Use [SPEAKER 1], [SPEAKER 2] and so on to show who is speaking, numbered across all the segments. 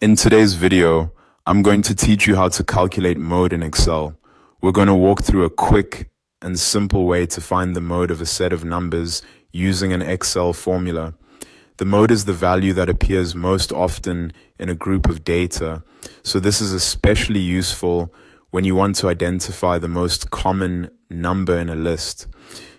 [SPEAKER 1] In today's video, I'm going to teach you how to calculate mode in Excel. We're going to walk through a quick and simple way to find the mode of a set of numbers using an Excel formula. The mode is the value that appears most often in a group of data, so this is especially useful when you want to identify the most common number in a list.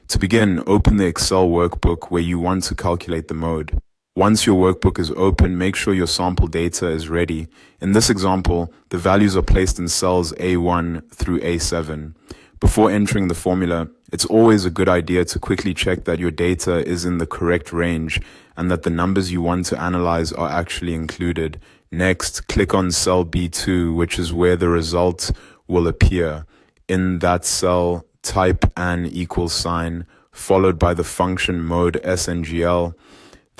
[SPEAKER 1] To begin, open the Excel workbook where you want to calculate the mode. Once your workbook is open, make sure your sample data is ready. In this example, the values are placed in cells A1 through A7. Before entering the formula, it's always a good idea to quickly check that your data is in the correct range and that the numbers you want to analyze are actually included. Next, click on cell B2, which is where the result will appear. In that cell, type an equal sign, followed by the function MODE.SNGL,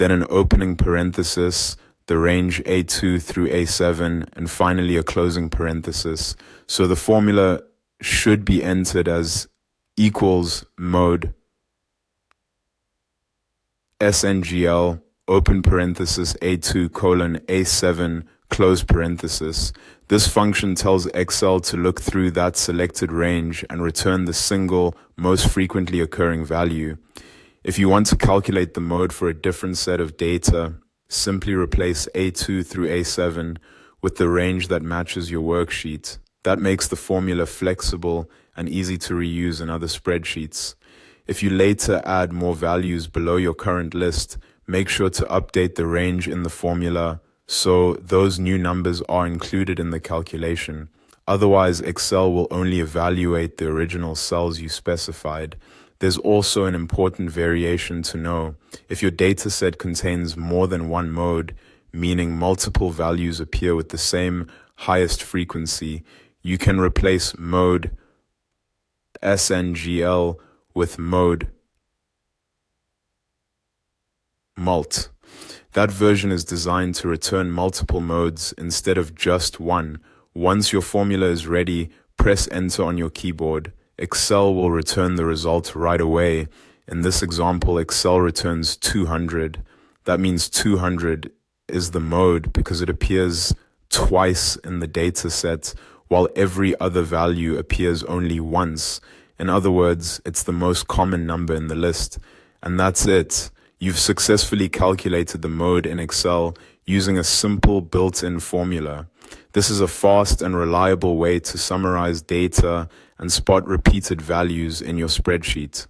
[SPEAKER 1] then an opening parenthesis, the range A2 through A7, and finally a closing parenthesis. So the formula should be entered as equals mode SNGL, open parenthesis A2 colon A7, close parenthesis. This function tells Excel to look through that selected range and return the single most frequently occurring value. If you want to calculate the mode for a different set of data, simply replace A2 through A7 with the range that matches your worksheet. That makes the formula flexible and easy to reuse in other spreadsheets. If you later add more values below your current list, make sure to update the range in the formula so those new numbers are included in the calculation. Otherwise, Excel will only evaluate the original cells you specified. There's also an important variation to know. If your dataset contains more than one mode, meaning multiple values appear with the same highest frequency, you can replace MODE.SNGL with MODE.MULT. That version is designed to return multiple modes instead of just one. Once your formula is ready, press enter on your keyboard. Excel will return the result right away. In this example, Excel returns 200. That means 200 is the mode because it appears twice in the data set, while every other value appears only once. In other words, it's the most common number in the list. And that's it. You've successfully calculated the mode in Excel using a simple built-in formula. This is a fast and reliable way to summarize data and spot repeated values in your spreadsheet.